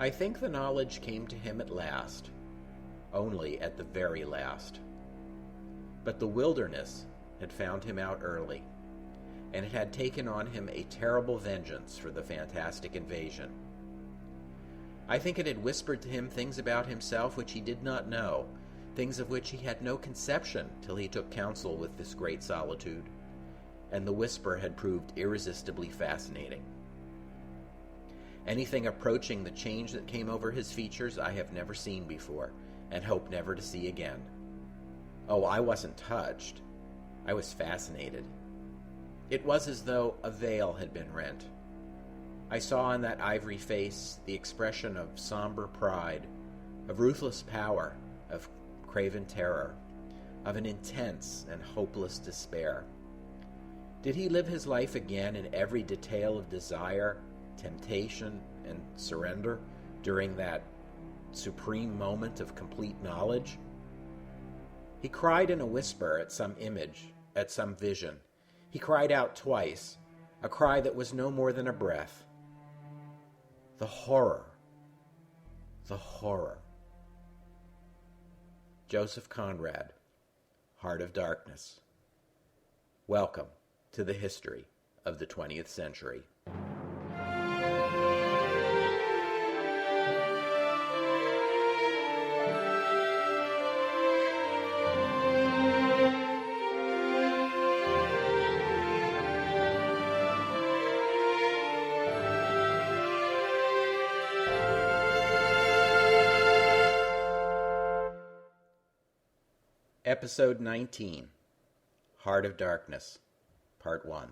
I think the knowledge came to him at last, only at the very last. But the wilderness had found him out early, and it had taken on him a terrible vengeance for the fantastic invasion. I think it had whispered to him things about himself which he did not know, things of which he had no conception till he took counsel with this great solitude, and the whisper had proved irresistibly fascinating. Anything approaching the change that came over his features I have never seen before, and hope never to see again. Oh, I wasn't touched. I was fascinated. It was as though a veil had been rent. I saw in that ivory face the expression of somber pride, of ruthless power, of craven terror, of an intense and hopeless despair. Did he live his life again in every detail of desire, temptation, and surrender during that supreme moment of complete knowledge? He cried in a whisper at some image, at some vision. He cried out twice, a cry that was no more than a breath. The horror. The horror. Joseph Conrad, Heart of Darkness. Welcome to the history of the 20th century. Episode 19, Heart of Darkness, Part 1.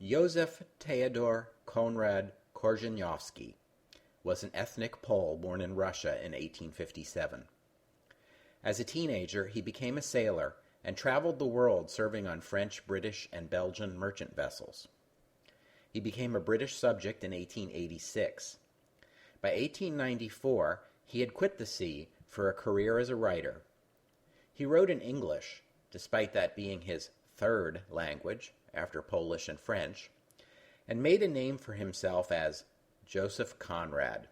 Józef Theodor Konrad Korzeniowski was an ethnic Pole born in Russia in 1857. As a teenager, he became a sailor and traveled the world serving on French, British, and Belgian merchant vessels. He became a British subject in 1886. By 1894, he had quit the sea for a career as a writer. He wrote in English, despite that being his third language, after Polish and French, and made a name for himself as Joseph Conrad.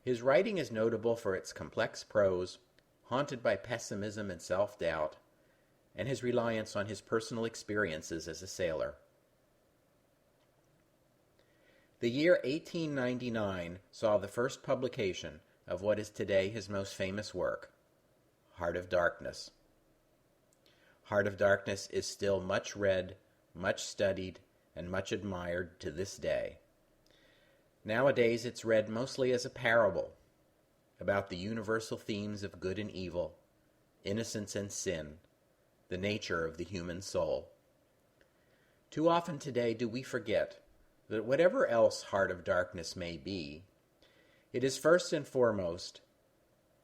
His writing is notable for its complex prose, haunted by pessimism and self-doubt, and his reliance on his personal experiences as a sailor. The year 1899 saw the first publication of what is today his most famous work, Heart of Darkness. Heart of Darkness is still much read, much studied, and much admired to this day. Nowadays it's read mostly as a parable about the universal themes of good and evil, innocence and sin, the nature of the human soul. Too often today do we forget that whatever else Heart of Darkness may be, it is first and foremost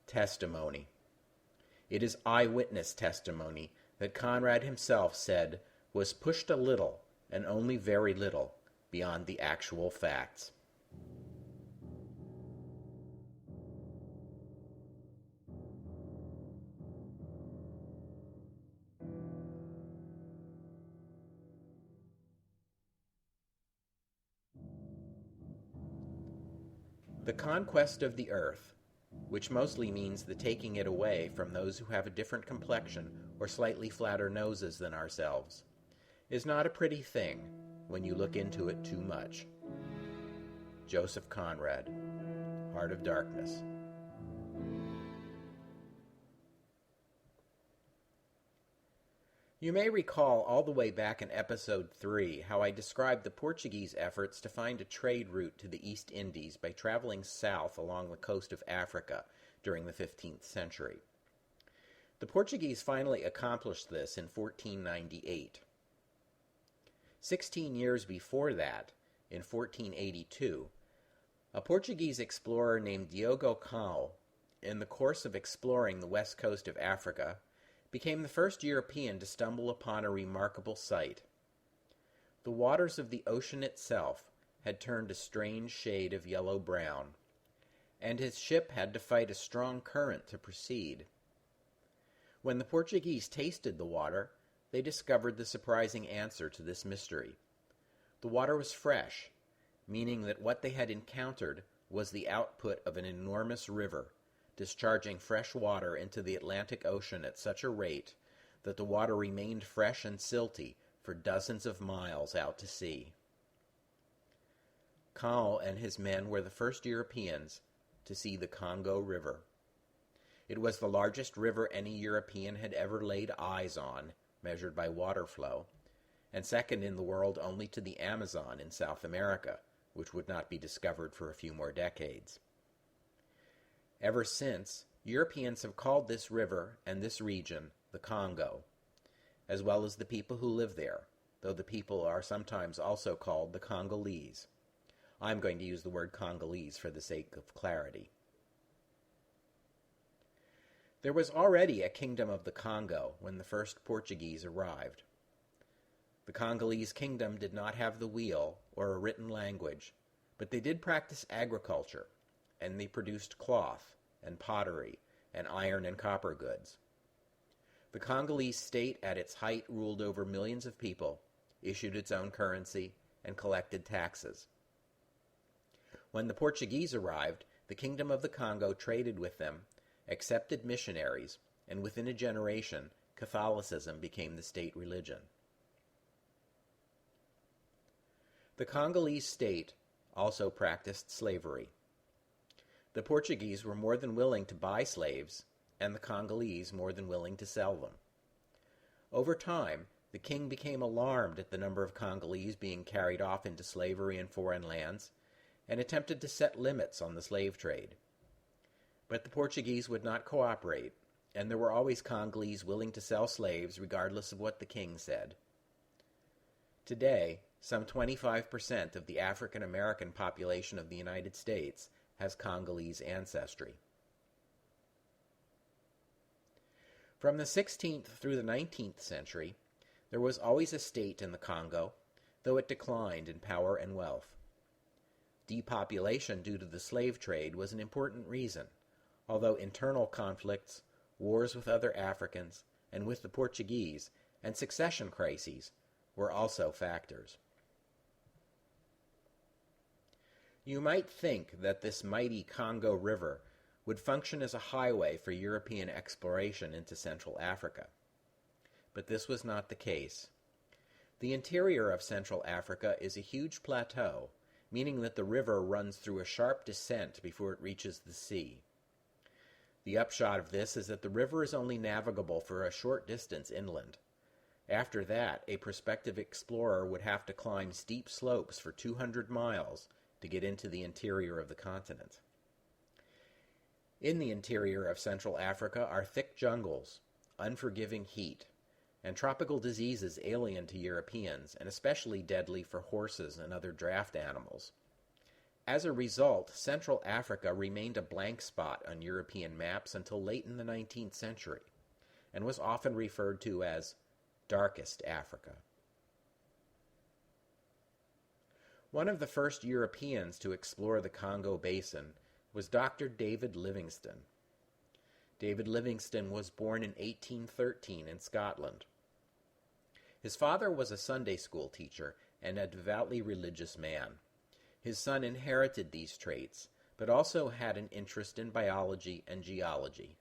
testimony. It is eyewitness testimony that Conrad himself said was pushed a little, and only very little, beyond the actual facts. The conquest of the earth, which mostly means the taking it away from those who have a different complexion or slightly flatter noses than ourselves, is not a pretty thing when you look into it too much. Joseph Conrad, Heart of Darkness. You may recall all the way back in episode 3 how I described the Portuguese efforts to find a trade route to the East Indies by traveling south along the coast of Africa during the 15th century. The Portuguese finally accomplished this in 1498. 16 years before that, in 1482, a Portuguese explorer named Diogo Cao, in the course of exploring the west coast of Africa, became the first European to stumble upon a remarkable sight. The waters of the ocean itself had turned a strange shade of yellow-brown, and his ship had to fight a strong current to proceed. When the Portuguese tasted the water, they discovered the surprising answer to this mystery. The water was fresh, meaning that what they had encountered was the output of an enormous river, discharging fresh water into the Atlantic Ocean at such a rate that the water remained fresh and silty for dozens of miles out to sea. Caen and his men were the first Europeans to see the Congo River. It was the largest river any European had ever laid eyes on, measured by water flow, and second in the world only to the Amazon in South America, which would not be discovered for a few more decades. Ever since, Europeans have called this river and this region the Congo, as well as the people who live there, though the people are sometimes also called the Congolese. I'm going to use the word Congolese for the sake of clarity. There was already a kingdom of the Congo when the first Portuguese arrived. The Congolese kingdom did not have the wheel or a written language, but they did practice agriculture, and they produced cloth and pottery and iron and copper goods. The Congolese state at its height ruled over millions of people, issued its own currency, and collected taxes. When the Portuguese arrived, the kingdom of the Congo traded with them, accepted missionaries, and within a generation, Catholicism became the state religion. The Congolese state also practiced slavery. The Portuguese were more than willing to buy slaves, and the Congolese more than willing to sell them. Over time, the king became alarmed at the number of Congolese being carried off into slavery in foreign lands, and attempted to set limits on the slave trade. But the Portuguese would not cooperate, and there were always Congolese willing to sell slaves regardless of what the king said. Today, some 25% of the African American population of the United States has Congolese ancestry. From the 16th through the 19th century, there was always a state in the Congo, though it declined in power and wealth. Depopulation due to the slave trade was an important reason, although internal conflicts, wars with other Africans, and with the Portuguese, and succession crises were also factors. You might think that this mighty Congo River would function as a highway for European exploration into Central Africa. But this was not the case. The interior of Central Africa is a huge plateau, meaning that the river runs through a sharp descent before it reaches the sea. The upshot of this is that the river is only navigable for a short distance inland. After that, a prospective explorer would have to climb steep slopes for 200 miles to get into the interior of the continent. In the interior of Central Africa are thick jungles, unforgiving heat, and tropical diseases alien to Europeans and especially deadly for horses and other draft animals. As a result, Central Africa remained a blank spot on European maps until late in the 19th century, and was often referred to as Darkest Africa. One of the first Europeans to explore the Congo Basin was Dr. David Livingstone. David Livingstone was born in 1813 in Scotland. His father was a Sunday school teacher and a devoutly religious man. His son inherited these traits, but also had an interest in biology and geology.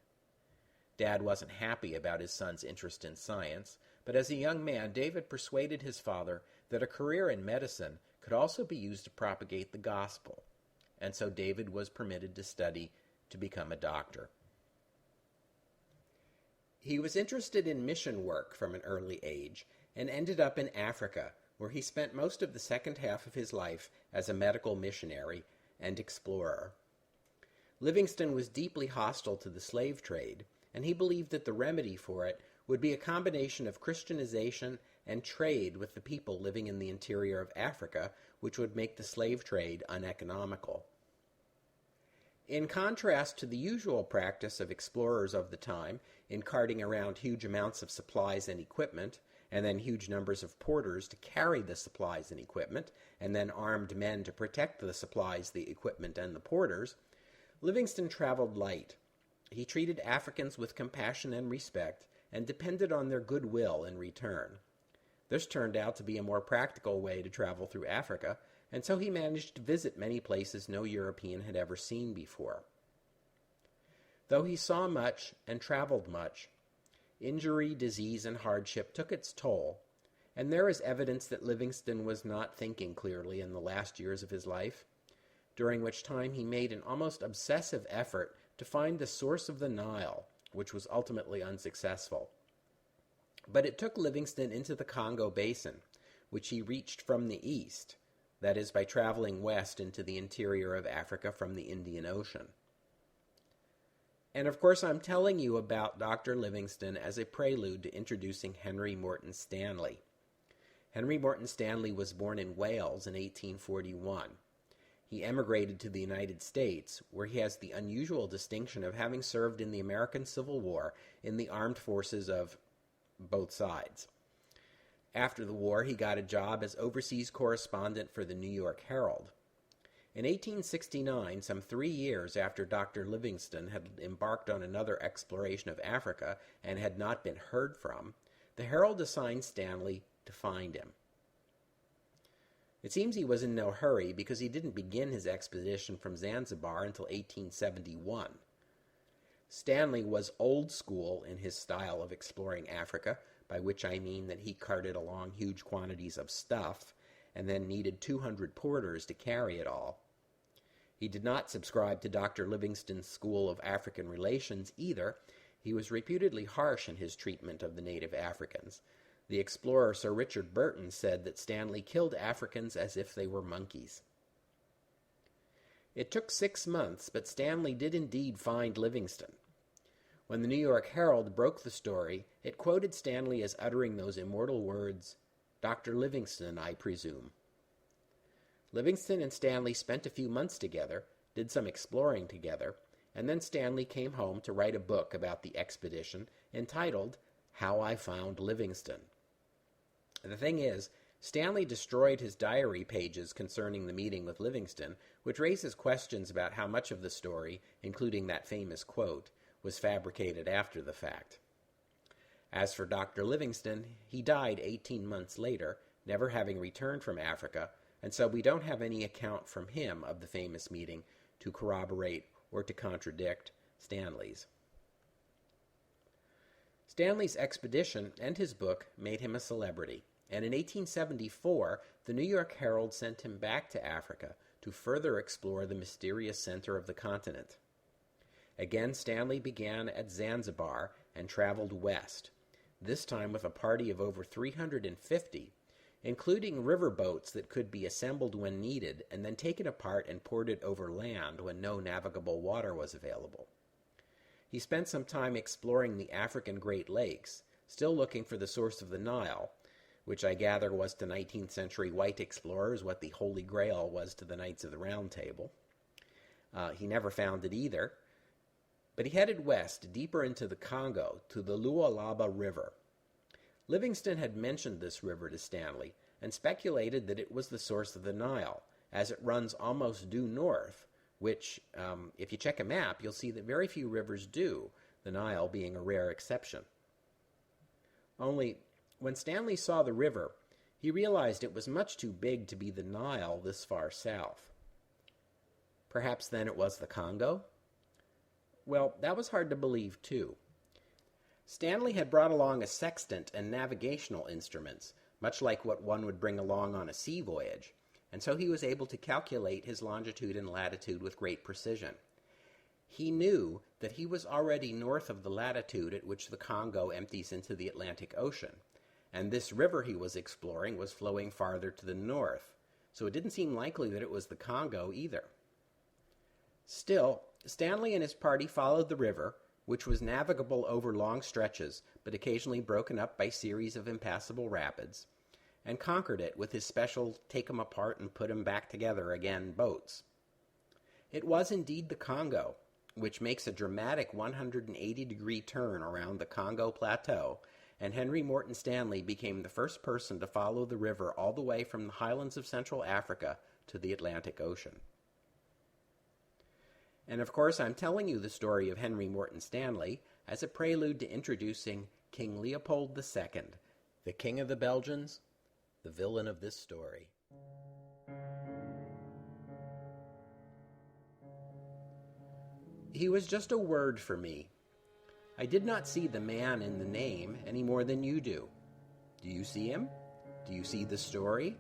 Dad wasn't happy about his son's interest in science, but as a young man, David persuaded his father that a career in medicine could also be used to propagate the gospel, and so David was permitted to study to become a doctor. He was interested in mission work from an early age and ended up in Africa, where he spent most of the second half of his life as a medical missionary and explorer. Livingstone was deeply hostile to the slave trade, and he believed that the remedy for it would be a combination of Christianization and trade with the people living in the interior of Africa, which would make the slave trade uneconomical. In contrast to the usual practice of explorers of the time in carting around huge amounts of supplies and equipment, and then huge numbers of porters to carry the supplies and equipment, and then armed men to protect the supplies, the equipment, and the porters, Livingstone traveled light. He treated Africans with compassion and respect, and depended on their goodwill in return. This turned out to be a more practical way to travel through Africa, and so he managed to visit many places no European had ever seen before. Though he saw much and traveled much, injury, disease, and hardship took its toll, and there is evidence that Livingstone was not thinking clearly in the last years of his life, during which time he made an almost obsessive effort to find the source of the Nile, which was ultimately unsuccessful. But it took Livingstone into the Congo Basin, which he reached from the east, that is, by traveling west into the interior of Africa from the Indian Ocean. And of course, I'm telling you about Dr. Livingstone as a prelude to introducing Henry Morton Stanley. Henry Morton Stanley was born in Wales in 1841. He emigrated to the United States, where he has the unusual distinction of having served in the American Civil War in the armed forces of both sides. After the war, he got a job as overseas correspondent for the New York Herald. In 1869, some 3 years after Dr. Livingstone had embarked on another exploration of Africa and had not been heard from, the Herald assigned Stanley to find him. It seems he was in no hurry because he didn't begin his expedition from Zanzibar until 1871. Stanley was old school in his style of exploring Africa, by which I mean that he carted along huge quantities of stuff and then needed 200 porters to carry it all. He did not subscribe to Dr. Livingstone's school of African relations either. He was reputedly harsh in his treatment of the native Africans. The explorer Sir Richard Burton said that Stanley killed Africans as if they were monkeys. It took 6 months, but Stanley did indeed find Livingstone. When the New York Herald broke the story, it quoted Stanley as uttering those immortal words, "Dr. Livingstone, I presume." Livingstone and Stanley spent a few months together, did some exploring together, and then Stanley came home to write a book about the expedition entitled How I Found Livingstone. The thing is, Stanley destroyed his diary pages concerning the meeting with Livingstone, which raises questions about how much of the story, including that famous quote, was fabricated after the fact. As for Dr. Livingstone, he died 18 months later, never having returned from Africa, and so we don't have any account from him of the famous meeting to corroborate or to contradict Stanley's. Stanley's expedition and his book made him a celebrity, and in 1874, the New York Herald sent him back to Africa to further explore the mysterious center of the continent. Again, Stanley began at Zanzibar and traveled west, this time with a party of over 350, including river boats that could be assembled when needed and then taken apart and ported over land when no navigable water was available. He spent some time exploring the African Great Lakes, still looking for the source of the Nile, which I gather was to 19th century white explorers what the Holy Grail was to the Knights of the Round Table. He never found it either, but he headed west, deeper into the Congo, to the Lualaba River. Livingstone had mentioned this river to Stanley and speculated that it was the source of the Nile, as it runs almost due north, which, if you check a map, you'll see that very few rivers do, the Nile being a rare exception. Only, when Stanley saw the river, he realized it was much too big to be the Nile this far south. Perhaps then it was the Congo? Well, that was hard to believe, too. Stanley had brought along a sextant and navigational instruments, much like what one would bring along on a sea voyage, and so he was able to calculate his longitude and latitude with great precision. He knew that he was already north of the latitude at which the Congo empties into the Atlantic Ocean, and this river he was exploring was flowing farther to the north, so it didn't seem likely that it was the Congo either. Still, Stanley and his party followed the river, which was navigable over long stretches, but occasionally broken up by series of impassable rapids, and conquered it with his special take-'em-apart-and-put-'em-back-together-again boats. It was indeed the Congo, which makes a dramatic 180-degree turn around the Congo Plateau, and Henry Morton Stanley became the first person to follow the river all the way from the highlands of Central Africa to the Atlantic Ocean. And of course, I'm telling you the story of Henry Morton Stanley as a prelude to introducing King Leopold II, the King of the Belgians, the villain of this story. He was just a word for me. I did not see the man in the name any more than you do. Do you see him? Do you see the story?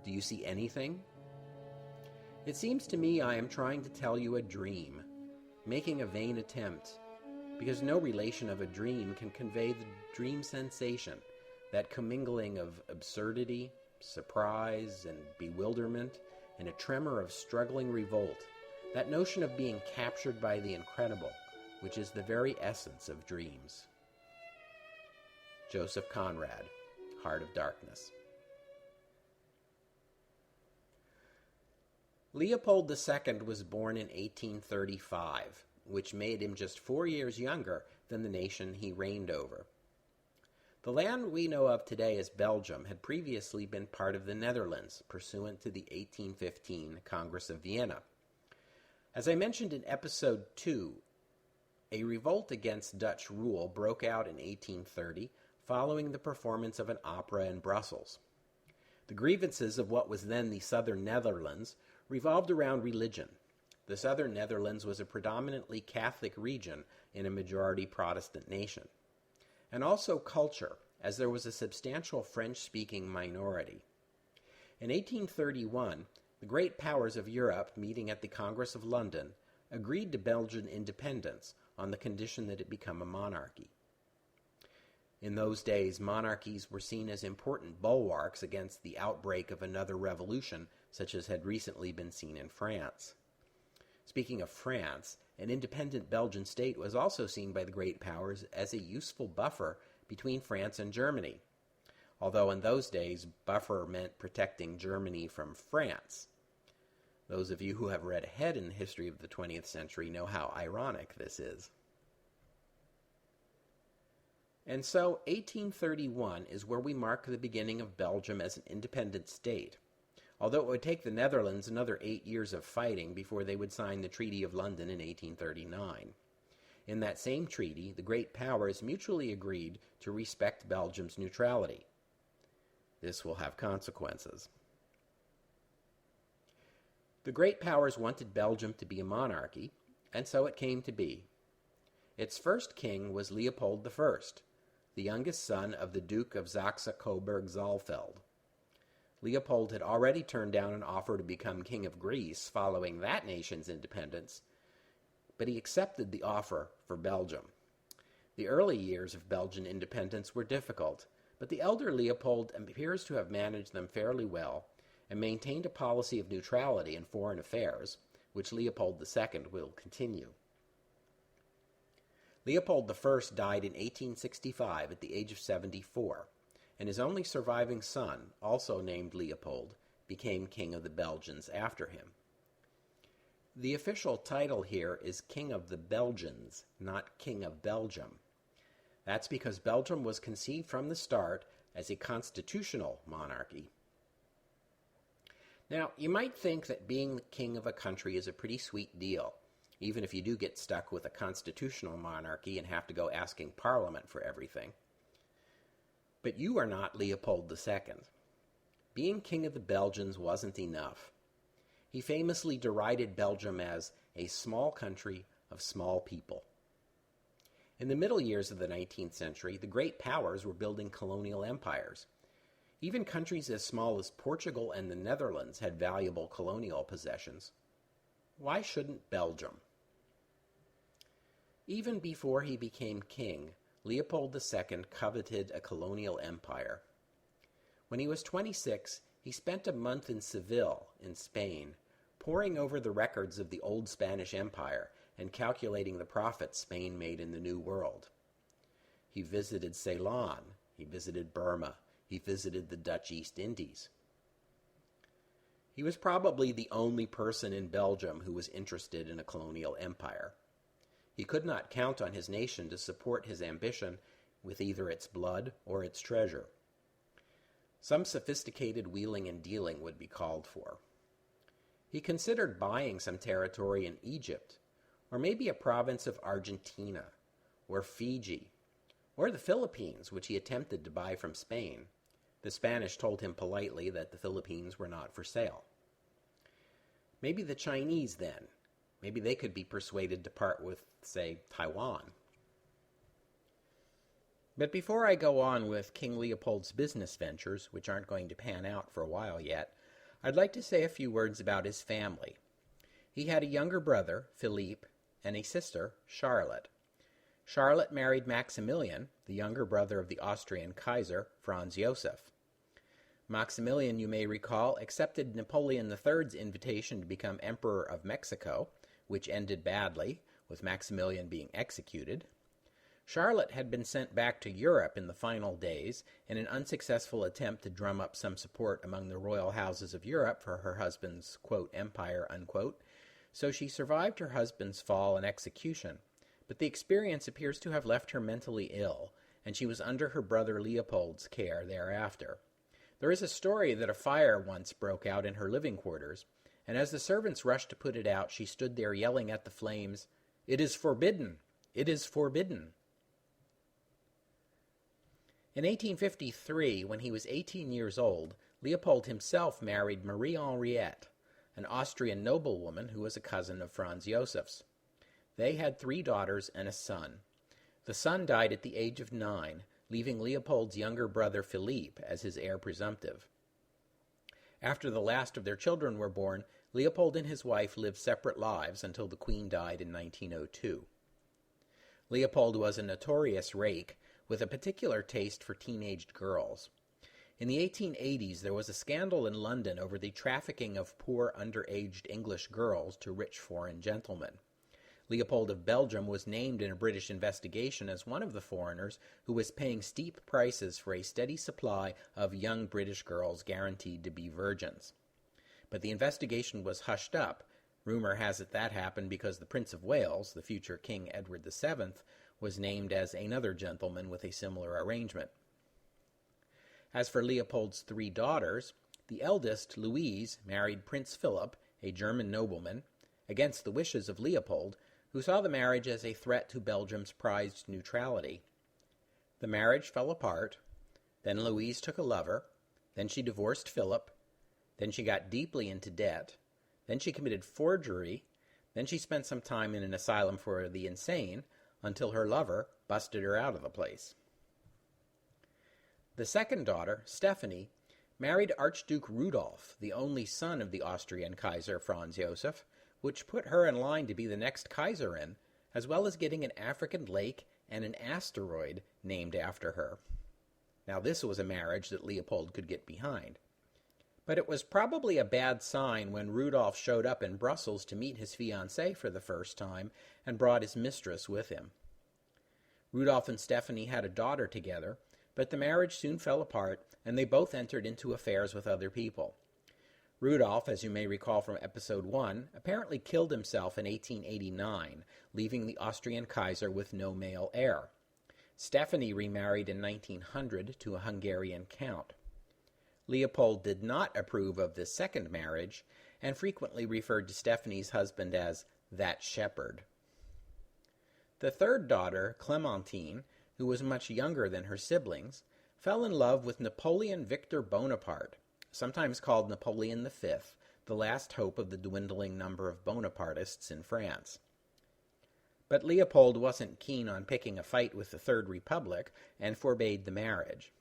Do you see anything? It seems to me I am trying to tell you a dream, making a vain attempt, because no relation of a dream can convey the dream sensation, that commingling of absurdity, surprise, and bewilderment, and a tremor of struggling revolt, that notion of being captured by the incredible, which is the very essence of dreams. Joseph Conrad, Heart of Darkness. Leopold II was born in 1835, which made him just 4 years younger than the nation he reigned over. The land we know of today as Belgium had previously been part of the Netherlands, pursuant to the 1815 Congress of Vienna. As I mentioned in Episode 2, a revolt against Dutch rule broke out in 1830 following the performance of an opera in Brussels. The grievances of what was then the Southern Netherlands revolved around religion. The Southern Netherlands was a predominantly Catholic region in a majority Protestant nation, and also culture, as there was a substantial French-speaking minority. In 1831, the great powers of Europe, meeting at the Congress of London, agreed to Belgian independence on the condition that it become a monarchy. In those days, monarchies were seen as important bulwarks against the outbreak of another revolution, such as had recently been seen in France. Speaking of France, an independent Belgian state was also seen by the great powers as a useful buffer between France and Germany, although in those days, buffer meant protecting Germany from France. Those of you who have read ahead in the history of the 20th century know how ironic this is. And so 1831 is where we mark the beginning of Belgium as an independent state, although it would take the Netherlands another 8 years of fighting before they would sign the Treaty of London in 1839. In that same treaty, the great powers mutually agreed to respect Belgium's neutrality. This will have consequences. The great powers wanted Belgium to be a monarchy, and so it came to be. Its first king was Leopold I, the youngest son of the Duke of Saxe-Coburg-Saalfeld. Leopold had already turned down an offer to become king of Greece following that nation's independence, but he accepted the offer for Belgium. The early years of Belgian independence were difficult, but the elder Leopold appears to have managed them fairly well and maintained a policy of neutrality in foreign affairs, which Leopold II will continue. Leopold I died in 1865 at the age of 74, and his only surviving son, also named Leopold, became King of the Belgians after him. The official title here is King of the Belgians, not King of Belgium. That's because Belgium was conceived from the start as a constitutional monarchy. Now, you might think that being the king of a country is a pretty sweet deal, even if you do get stuck with a constitutional monarchy and have to go asking Parliament for everything. But you are not Leopold II. Being king of the Belgians wasn't enough. He famously derided Belgium as a small country of small people. In the middle years of the 19th century, the great powers were building colonial empires. Even countries as small as Portugal and the Netherlands had valuable colonial possessions. Why shouldn't Belgium? Even before he became king, Leopold II coveted a colonial empire. When he was 26, he spent a month in Seville, in Spain, poring over the records of the old Spanish Empire and calculating the profits Spain made in the New World. He visited Ceylon, he visited Burma, he visited the Dutch East Indies. He was probably the only person in Belgium who was interested in a colonial empire. He could not count on his nation to support his ambition with either its blood or its treasure. Some sophisticated wheeling and dealing would be called for. He considered buying some territory in Egypt, or maybe a province of Argentina, or Fiji, or the Philippines, which he attempted to buy from Spain. The Spanish told him politely that the Philippines were not for sale. Maybe the Chinese then, Maybe they could be persuaded to part with, say, Taiwan. But before I go on with King Leopold's business ventures, which aren't going to pan out for a while yet, I'd like to say a few words about his family. He had a younger brother, Philippe, and a sister, Charlotte. Charlotte married Maximilian, the younger brother of the Austrian Kaiser, Franz Joseph. Maximilian, you may recall, accepted Napoleon III's invitation to become Emperor of Mexico, which ended badly, with Maximilian being executed. Charlotte had been sent back to Europe in the final days in an unsuccessful attempt to drum up some support among the royal houses of Europe for her husband's, quote, empire, unquote, so she survived her husband's fall and execution, but the experience appears to have left her mentally ill, and she was under her brother Leopold's care thereafter. There is a story that a fire once broke out in her living quarters, and as the servants rushed to put it out, she stood there yelling at the flames, "It is forbidden! It is forbidden!" In 1853, when he was 18 years old, Leopold himself married Marie Henriette, an Austrian noblewoman who was a cousin of Franz Josef's. They had 3 daughters and a son. The son died at the age of 9, leaving Leopold's younger brother Philippe as his heir presumptive. After the last of their children were born, Leopold and his wife lived separate lives until the Queen died in 1902. Leopold was a notorious rake, with a particular taste for teenaged girls. In the 1880s, there was a scandal in London over the trafficking of poor underaged English girls to rich foreign gentlemen. Leopold of Belgium was named in a British investigation as one of the foreigners who was paying steep prices for a steady supply of young British girls guaranteed to be virgins. But the investigation was hushed up. Rumor has it that happened because the Prince of Wales, the future King Edward VII, was named as another gentleman with a similar arrangement. As for Leopold's 3 daughters, the eldest, Louise, married Prince Philip, a German nobleman, against the wishes of Leopold, who saw the marriage as a threat to Belgium's prized neutrality. The marriage fell apart. Then Louise took a lover. Then she divorced Philip. Then she got deeply into debt. Then she committed forgery. Then she spent some time in an asylum for the insane, until her lover busted her out of the place. The second daughter, Stephanie, married Archduke Rudolph, the only son of the Austrian Kaiser Franz Joseph, which put her in line to be the next Kaiserin, as well as getting an African lake and an asteroid named after her. Now this was a marriage that Leopold could get behind. But it was probably a bad sign when Rudolph showed up in Brussels to meet his fiancée for the first time and brought his mistress with him. Rudolph and Stephanie had a daughter together, but the marriage soon fell apart, and they both entered into affairs with other people. Rudolph, as you may recall from episode 1, apparently killed himself in 1889, leaving the Austrian Kaiser with no male heir. Stephanie remarried in 1900 to a Hungarian count. Leopold did not approve of this second marriage, and frequently referred to Stephanie's husband as that shepherd. The third daughter, Clementine, who was much younger than her siblings, fell in love with Napoleon Victor Bonaparte, sometimes called Napoleon V, the last hope of the dwindling number of Bonapartists in France. But Leopold wasn't keen on picking a fight with the Third Republic and forbade the marriage.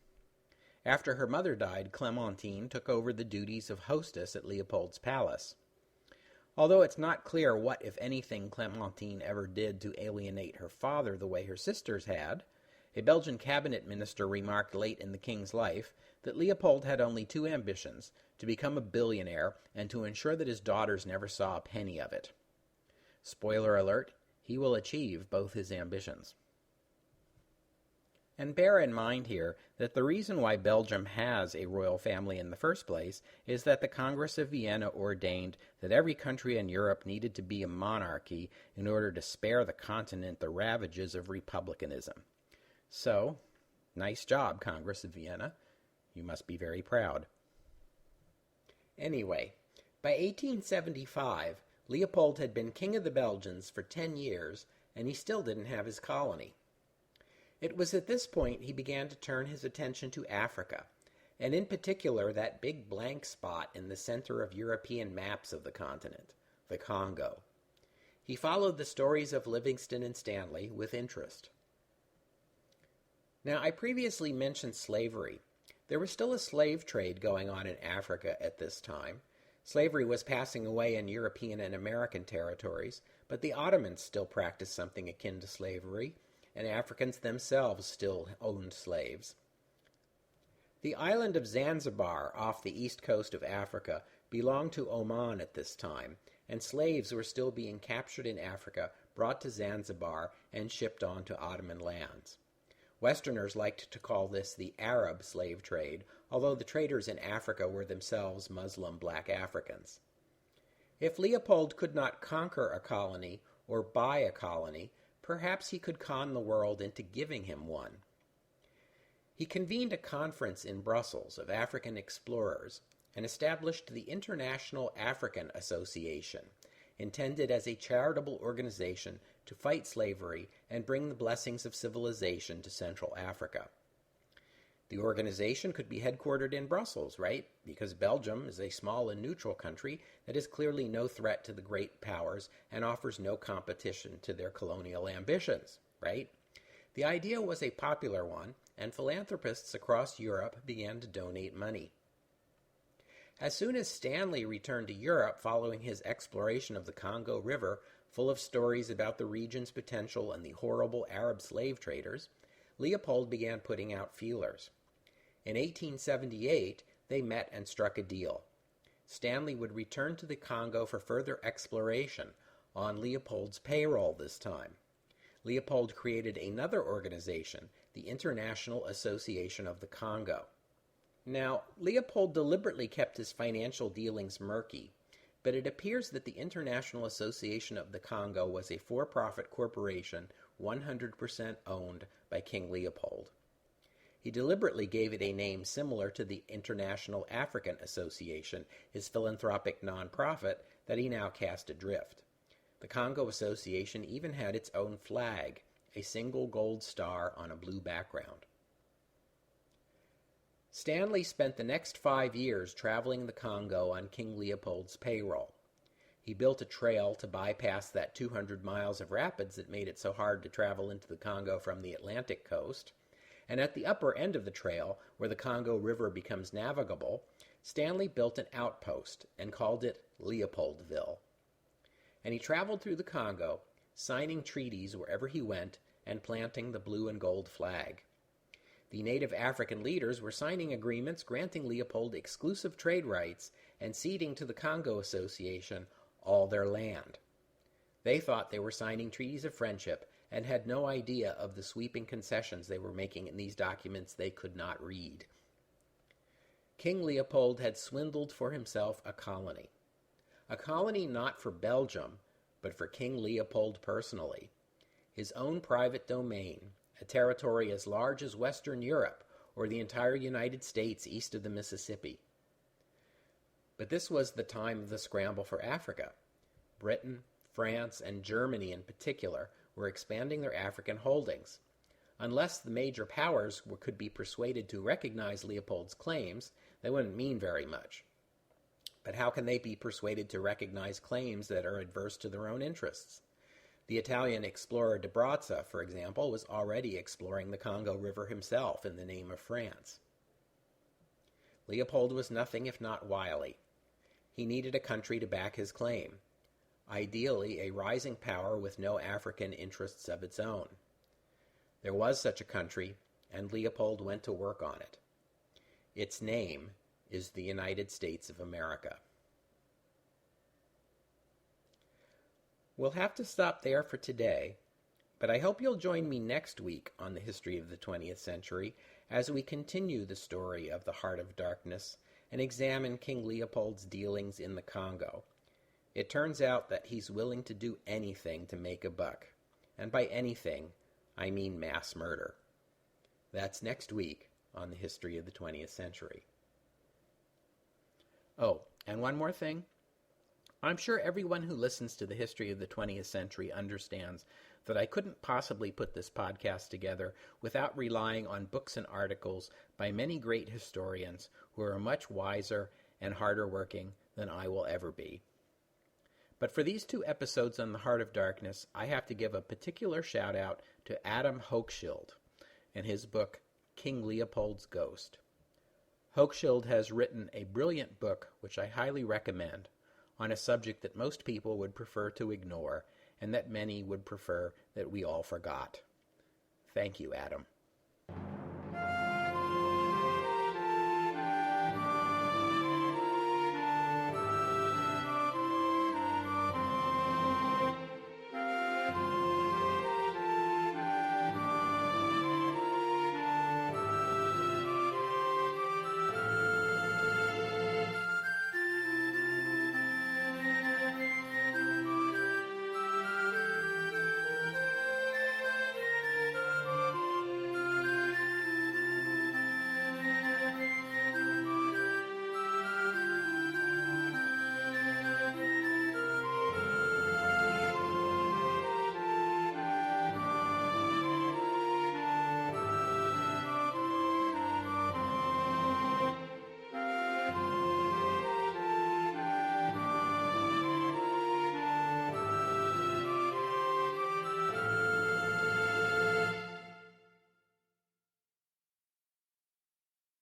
After her mother died, Clementine took over the duties of hostess at Leopold's palace. Although it's not clear what, if anything, Clementine ever did to alienate her father the way her sisters had, a Belgian cabinet minister remarked late in the king's life that Leopold had only 2 ambitions, to become a billionaire and to ensure that his daughters never saw a penny of it. Spoiler alert, he will achieve both his ambitions. And bear in mind here that the reason why Belgium has a royal family in the first place is that the Congress of Vienna ordained that every country in Europe needed to be a monarchy in order to spare the continent the ravages of republicanism. So, nice job, Congress of Vienna. You must be very proud. Anyway, by 1875, Leopold had been king of the Belgians for 10 years, and he still didn't have his colony. It was at this point he began to turn his attention to Africa, and in particular that big blank spot in the center of European maps of the continent, the Congo. He followed the stories of Livingston and Stanley with interest. Now, I previously mentioned slavery. There was still a slave trade going on in Africa at this time. Slavery was passing away in European and American territories, but the Ottomans still practiced something akin to slavery, and Africans themselves still owned slaves. The island of Zanzibar off the east coast of Africa belonged to Oman at this time, and slaves were still being captured in Africa, brought to Zanzibar, and shipped on to Ottoman lands. Westerners liked to call this the Arab slave trade, although the traders in Africa were themselves Muslim black Africans. If Leopold could not conquer a colony or buy a colony, perhaps he could con the world into giving him one. He convened a conference in Brussels of African explorers and established the International African Association, intended as a charitable organization to fight slavery and bring the blessings of civilization to Central Africa. The organization could be headquartered in Brussels, right? Because Belgium is a small and neutral country that is clearly no threat to the great powers and offers no competition to their colonial ambitions, right? The idea was a popular one, and philanthropists across Europe began to donate money. As soon as Stanley returned to Europe following his exploration of the Congo River, full of stories about the region's potential and the horrible Arab slave traders, Leopold began putting out feelers. In 1878, they met and struck a deal. Stanley would return to the Congo for further exploration, on Leopold's payroll this time. Leopold created another organization, the International Association of the Congo. Now, Leopold deliberately kept his financial dealings murky, but it appears that the International Association of the Congo was a for-profit corporation 100% owned by King Leopold. He deliberately gave it a name similar to the International African Association, his philanthropic nonprofit that he now cast adrift. The Congo Association even had its own flag, a single gold star on a blue background. Stanley spent the next 5 years traveling the Congo on King Leopold's payroll. He built a trail to bypass that 200 miles of rapids that made it so hard to travel into the Congo from the Atlantic coast, and at the upper end of the trail, where the Congo River becomes navigable, Stanley built an outpost and called it Leopoldville. And he traveled through the Congo, signing treaties wherever he went and planting the blue and gold flag. The native African leaders were signing agreements granting Leopold exclusive trade rights and ceding to the Congo Association all their land. They thought they were signing treaties of friendship and had no idea of the sweeping concessions they were making in these documents they could not read. King Leopold had swindled for himself a colony not for Belgium, but for King Leopold personally, his own private domain, a territory as large as Western Europe or the entire United States east of the Mississippi. But this was the time of the scramble for Africa. Britain, France, and Germany in particular were expanding their African holdings. Unless the major powers could be persuaded to recognize Leopold's claims, they wouldn't mean very much. But how can they be persuaded to recognize claims that are adverse to their own interests? The Italian explorer de Brazza, for example, was already exploring the Congo River himself in the name of France. Leopold was nothing if not wily. He needed a country to back his claim, ideally a rising power with no African interests of its own. There was such a country, and Leopold went to work on it. Its name is the United States of America. We'll have to stop there for today, but I hope you'll join me next week on the history of the 20th century as we continue the story of the Heart of Darkness and examine King Leopold's dealings in the Congo. It turns out that he's willing to do anything to make a buck, and by anything, I mean mass murder. That's next week on the history of the 20th century. Oh, and one more thing. I'm sure everyone who listens to the history of the 20th century understands that I couldn't possibly put this podcast together without relying on books and articles by many great historians who are much wiser and harder working than I will ever be. But for these two episodes on the Heart of Darkness, I have to give a particular shout-out to Adam Hochschild and his book, King Leopold's Ghost. Hochschild has written a brilliant book, which I highly recommend, on a subject that most people would prefer to ignore, and that many would prefer that we all forgot. Thank you, Adam.